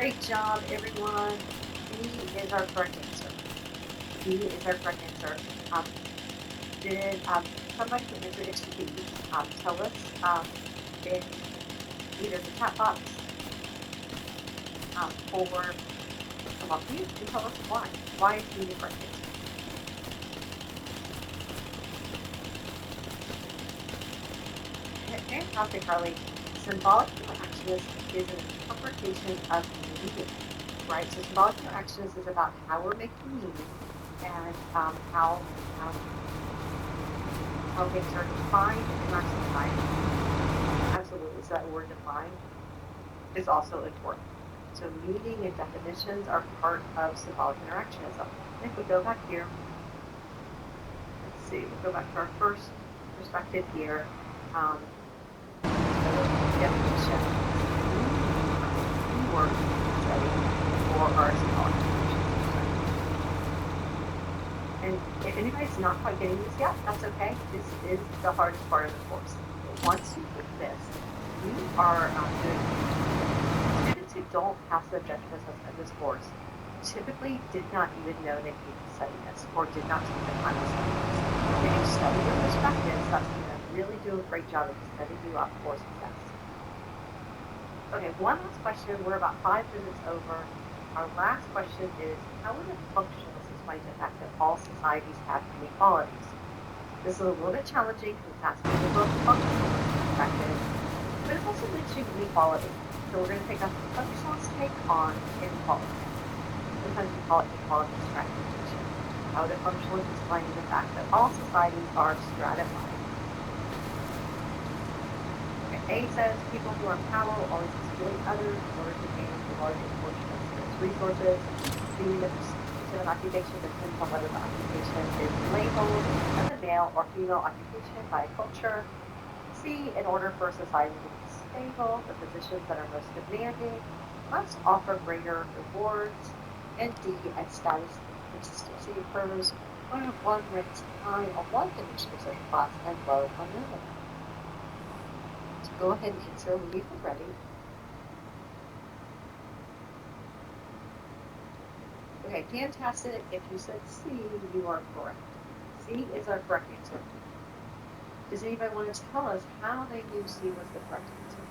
Great job, everyone. B is our correct answer. B is our correct answer. Um, did somebody who answered it to B tell us in either the chat box or come up to you and tell us why? Why is B the correct answer? Fantastic, Carly. Symbolic interactionist is an interpretation of meaning, right? So symbolic interactionist is about how we're making meaning and how things are defined in our society. Absolutely. So that word defined is also important. So meaning and definitions are part of symbolic interactionism. And if we go back here, let's see, we'll go back to our first perspective here. Definition. Keyword study for our symbolic interactionism. And if anybody's not quite getting this yet, that's okay. This is the hardest part of the course. But once you get this, you are doing students who don't pass the objective assessment of this course typically did not even know they needed to study this or did not take the time to study this. If you study your perspectives, that's going to really do a great job of setting you up for success. Okay, one last question. We're about 5 minutes over. Our last question is, how would a functionalist explain the fact that all societies have inequalities? This is a little bit challenging because it's asking the book functionalist perspective, but it's also mentioning inequality. So we're going to take a functionalist take on inequality. Sometimes we call it inequality stratification. How would a functionalist explain the fact that all societies are stratified? A says people who are in power will always exploit others in order to gain the largest portion of scarce resources. B, the percentage of occupation depends on whether the occupation is labeled as a male or female occupation by a culture. C, in order for a society to be stable, the positions that are most demanding must offer greater rewards. And D, as status consistency occurs when one ranks high on one dimension of social class and low on another. Go ahead and answer when you're ready. Okay, fantastic. If you said C, you are correct. C is our correct answer. Does anybody want to tell us how they knew C was the correct answer?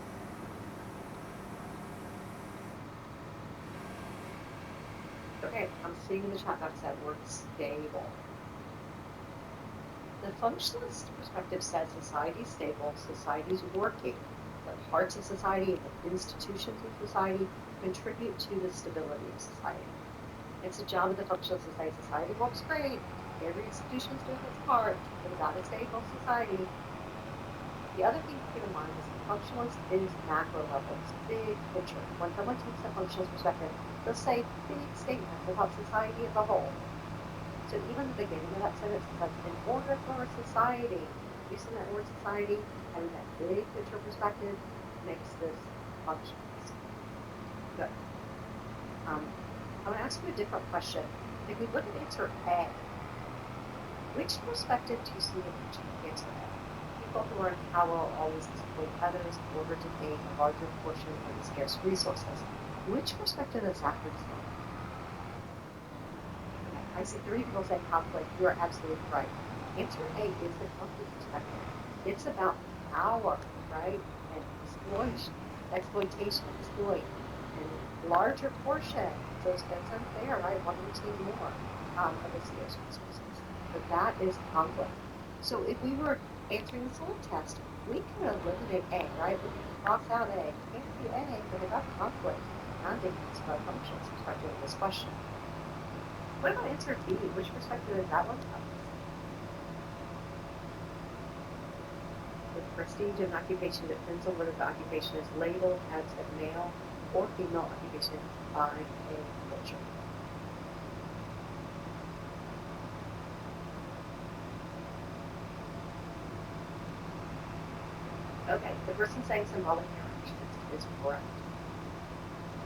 Okay, I'm seeing in the chat box that word stable. The functionalist perspective says society is stable, society is working. The parts of society and the institutions of society contribute to the stability of society. It's the job of the functionalist to say society works great, every institution is doing its part, but without a stable society. The other thing to keep in mind is the functionalist is macro level, it's big picture. When someone takes a functionalist perspective, they'll say big statements about society as a whole. So even the beginning of that sentence is like, in order for a society, using that word society, having that big picture perspective makes this functionalist. Good. I'm going to ask you a different question. If we look at answer A, which perspective do you see in answer A? People who are in power will always exploit others in order to gain a larger portion of the scarce resources. Which perspective is that represent? I see 3 people saying conflict. You are absolutely right. Answer A is the conflict perspective. It's about power, right? And exploitation, exploit, and larger portion. So it's unfair, right? One routine more of the scarce resources. But that is conflict. So if we were answering this little test, we could eliminate A, right? We could cross out A. It can't be A, but about conflict. I'm thinking it's about functions perspective of this question. What about answer B? Which perspective is that one from? The prestige of an occupation depends on whether the occupation is labeled as a male or female occupation by a culture. Okay, the person saying symbolic interaction is correct.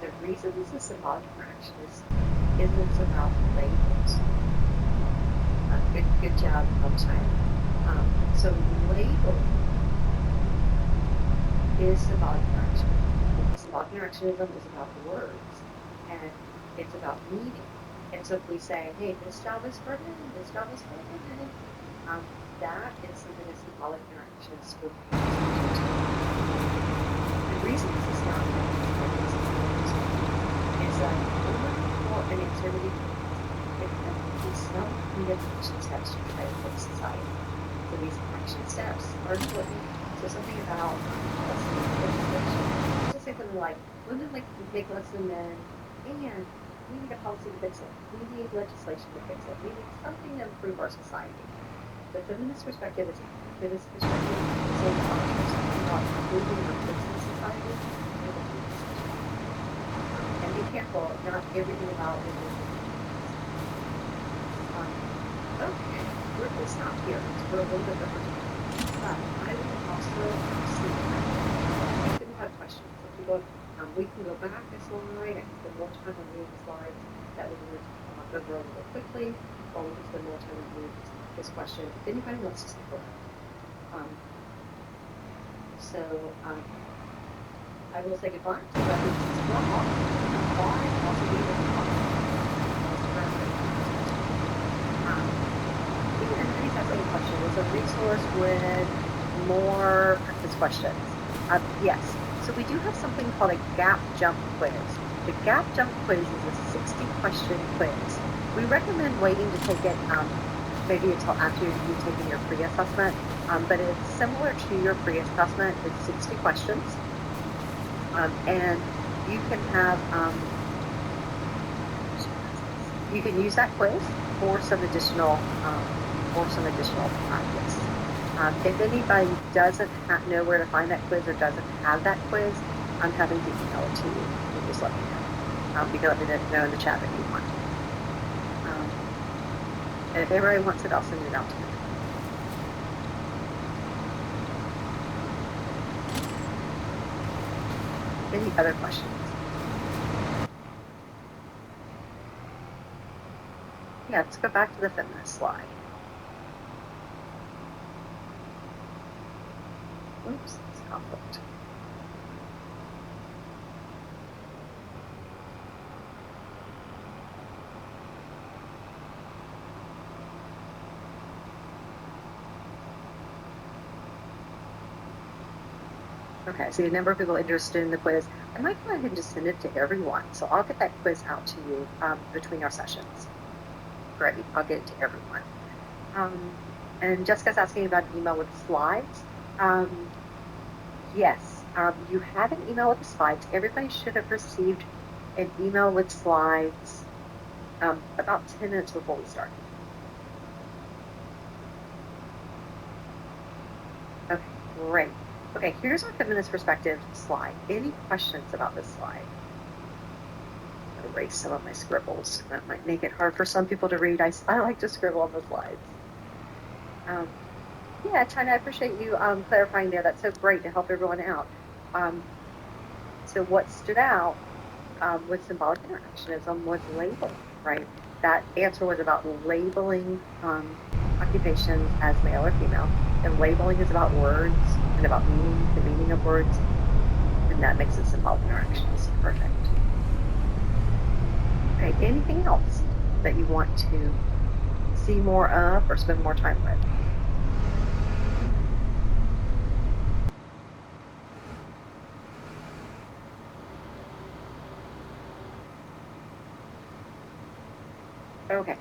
The reason this is symbolic interaction isn't it's about labels. Good job, China. So labeling is symbolic interaction. Symbolic interactionism is about words. It's about meaning. And so if we say, hey, this job is for men, this job is for women, that is something that's symbolic interactions for the reason this is not is that over for an answer to be it has some kind of action steps to try to fix society. So these action steps are important. So something about policy legislation. Just say something like women make less than men, and we need a policy to fix it. We need legislation to fix it. We need something to improve our society. The feminist perspective is feminist perspective is a lot of something about improving or fixing society with a feminist perspective. And be careful, not everything about it is okay, we're going to stop here for a little bit of time. But I would also see if you have questions. If you go, we can go back a slide. I can spend more time on reading the slides that we would go over a little quickly, or we can spend more time on reading this question. If anybody wants to speak over. So I will say goodbye to references one off. Bye. Also be with and if has any question, it's a resource with more practice questions. Yes. So we do have something called a gap jump quiz. The gap jump quiz is a 60-question quiz. We recommend waiting to take it maybe until after you've taken your pre-assessment, but it's similar to your pre-assessment. It's 60 questions, and you can have you can use that quiz for some additional practice. If anybody doesn't know where to find that quiz or doesn't have that quiz, I'm having to email it to you. You just let me know. You can let me know in the chat if you want. And if everybody wants it, I'll send it out to you. Any other questions? Yeah, let's go back to the feminist slide. Oops, it's conflict. Okay, so a number of people interested in the quiz. I might go ahead and just send it to everyone. So I'll get that quiz out to you between our sessions. Great, I'll get it to everyone. And Jessica's asking about an email with slides. Yes, you have an email with the slides. Everybody should have received an email with slides about 10 minutes before we start. Okay, great. Okay, here's our feminist perspective slide. Any questions about this slide? I'll erase some of my scribbles. That might make it hard for some people to read. I like to scribble on the slides. Yeah, China, I appreciate you clarifying there. That's so great to help everyone out. So what stood out with symbolic interactionism was labeling, right? That answer was about labeling occupations as male or female. And labeling is about words and about meaning, the meaning of words. And that makes it symbolic interactionist. Perfect. Okay, anything else that you want to see more of or spend more time with? Okay.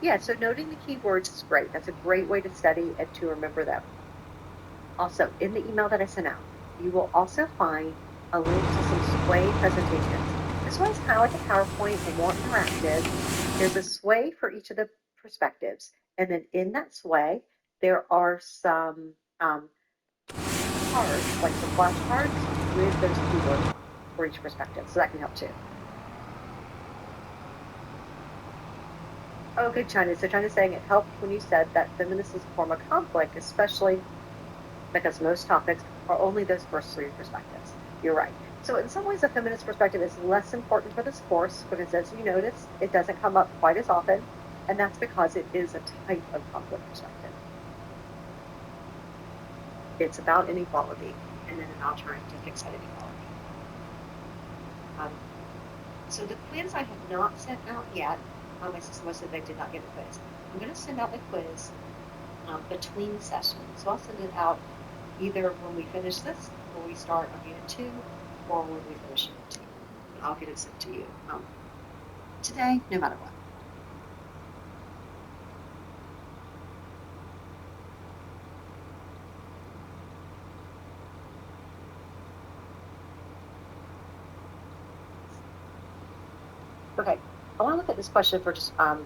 Yeah, so noting the keywords is great. That's a great way to study and to remember them. Also, in the email that I sent out, you will also find a link to some sway presentations. This one is kind of like a PowerPoint and more interactive. There's a sway for each of the perspectives. And then in that sway, there are some cards, like some flashcards with those keywords for each perspective. So that can help too. Oh, good, China. So China's saying it helped when you said that feminist is a form of conflict, especially because most topics are only those first three perspectives. You're right. So in some ways, a feminist perspective is less important for this course because, as you notice, it doesn't come up quite as often, and that's because it is a type of conflict perspective. It's about inequality and then about trying to fix that inequality. So the quiz I have not sent out yet. My sister was said they did not get a quiz. I'm going to send out the quiz between sessions. So I'll send it out either when we finish this, when we start on Unit 2, or when we finish Unit 2. And I'll get it sent to you today, no matter what. Okay, I want to look at this question for just a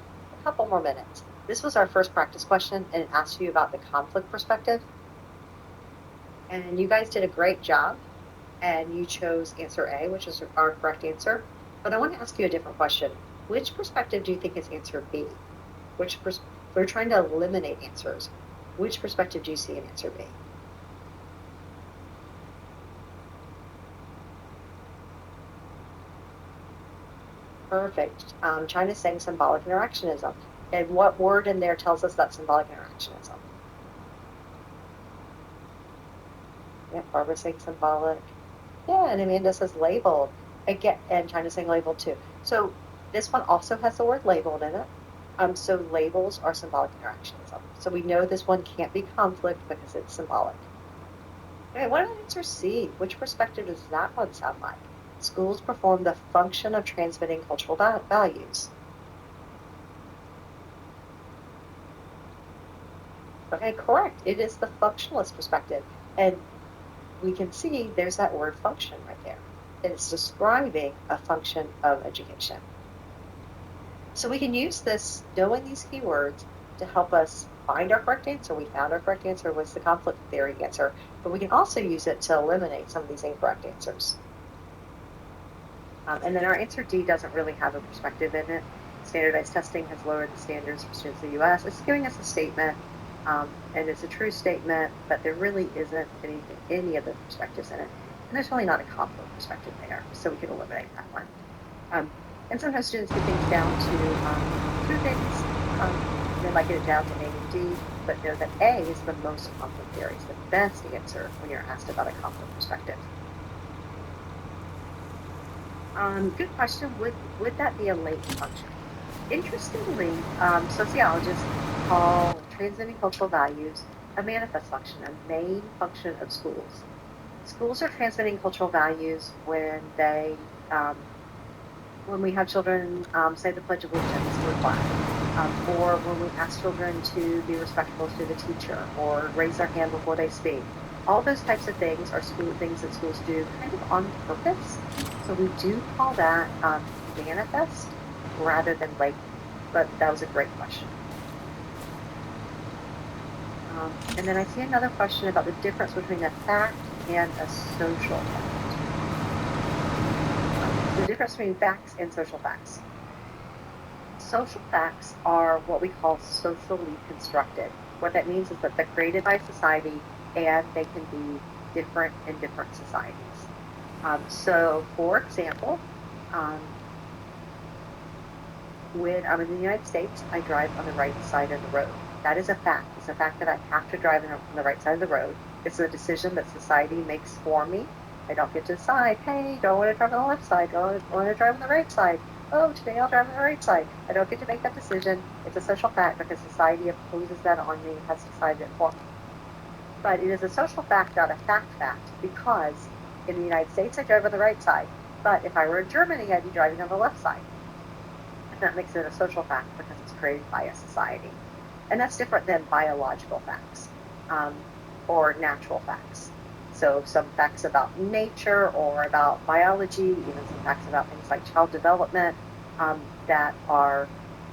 couple more minutes. This was our first practice question, and it asked you about the conflict perspective. And you guys did a great job, and you chose answer A, which is our correct answer. But I want to ask you a different question. Which perspective do you think is answer B? We're trying to eliminate answers. Which perspective do you see in answer B? Perfect. China's saying symbolic interactionism. And what word in there tells us that's symbolic interactionism? Yeah, Barbara's saying symbolic. Yeah, and Amanda says labeled. Again, and China's saying labeled too. So this one also has the word labeled in it. So labels are symbolic interactionism. So we know this one can't be conflict because it's symbolic. Okay, what about answer C? Which perspective does that one sound like? Schools perform the function of transmitting cultural values. Okay, correct. It is the functionalist perspective. And we can see there's that word function right there. It's describing a function of education. So we can use this, knowing these keywords, to help us find our correct answer. We found our correct answer was the conflict theory answer, but we can also use it to eliminate some of these incorrect answers. And then our answer D doesn't really have a perspective in it. Standardized testing has lowered the standards for students in the U.S. It's giving us a statement, and it's a true statement, but there really isn't any of the perspectives in it. And there's really not a conflict perspective there, so we can eliminate that one. And sometimes students get things down to two things. They might get it down to A and D, but know that A is the most conflict theory. It's the best answer when you're asked about a conflict perspective. Good question. Would that be a latent function? Interestingly, sociologists call transmitting cultural values a manifest function, a main function of schools. Schools are transmitting cultural values when we have children say the Pledge of Allegiance to the flag, or when we ask children to be respectful to the teacher or raise their hand before they speak. All those types of things are things that schools do kind of on purpose. So we do call that manifest rather than latent. But that was a great question. And then I see another question about the difference between a fact and a social fact. The difference between facts and social facts. Social facts are what we call socially constructed. What that means is that they're created by society and they can be different in different societies. So, for example, when I'm in the United States, I drive on the right side of the road. That is a fact. It's a fact that I have to drive on the right side of the road. It's a decision that society makes for me. I don't get to decide, hey, do I want to drive on the left side? Do I want to drive on the right side? Oh, today I'll drive on the right side. I don't get to make that decision. It's a social fact because society imposes that on me, has decided it for me. But it is a social fact, not a fact because in the United States, I drive on the right side. But if I were in Germany, I'd be driving on the left side. And that makes it a social fact because it's created by a society. And that's different than biological facts or natural facts. So some facts about nature or about biology, even some facts about things like child development that are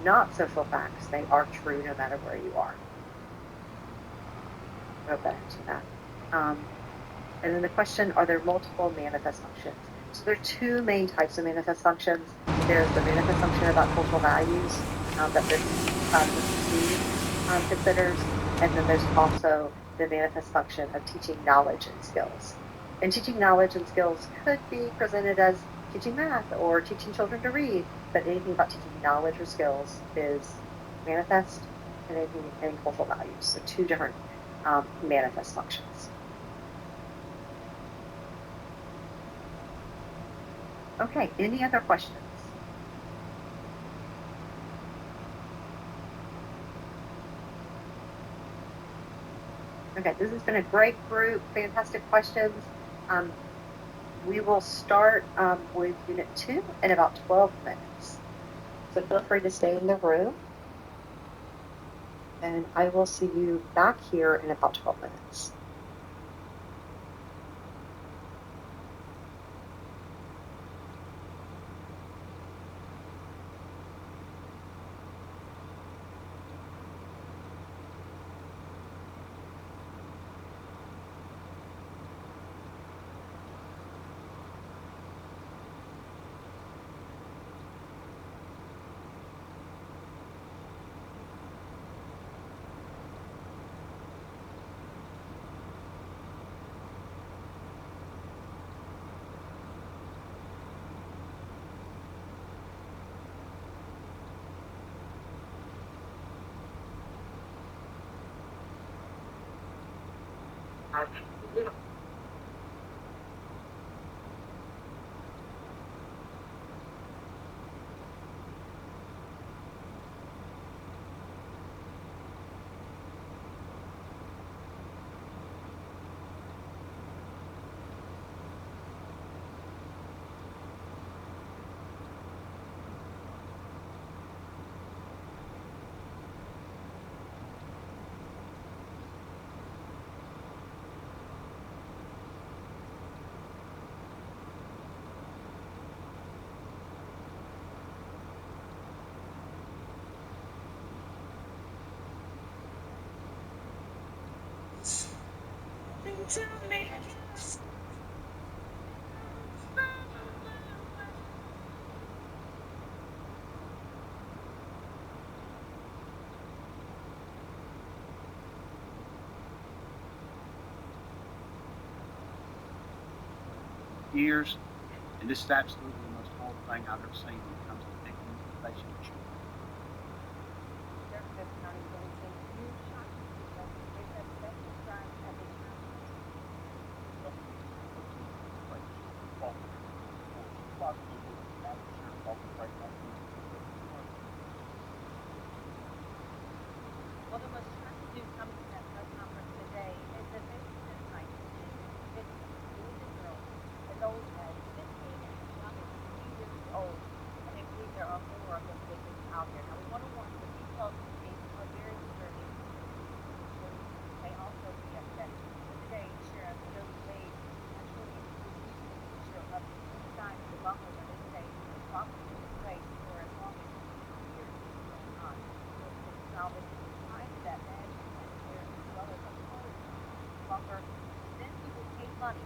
not social facts. They are true no matter where you are. I hope that answered that. And then the question, are there multiple manifest functions? So there are two main types of manifest functions. There's the manifest function about cultural values that this considers, and then there's also the manifest function of teaching knowledge and skills. And teaching knowledge and skills could be presented as teaching math or teaching children to read, but anything about teaching knowledge or skills is manifest, and anything in cultural values. So two different manifest functions. Okay, any other questions? Okay, this has been a great group, fantastic questions. Um, we will start with Unit 2 in about 12 minutes. So feel free to stay in the room, and I will see you back here in about 12 minutes. Years, and this is absolutely the most horrible thing I've ever seen when it comes to victimization of children. Well, the most tragic news coming from that press conference today is that they tonight two victims, boys and girls, as old as 15 and as young as 3 years old, and they believe there are more of those victims out there. Now, we want to warn you, the details of the case are very disturbing, so you may also be upset. But today, Sheriff Jody Wade actually released a picture of inside the bunker where they say the property was placed for as long as 2 years this was going on. It was salvaged inside that bag and there as well as a phone bunker. Then people paid money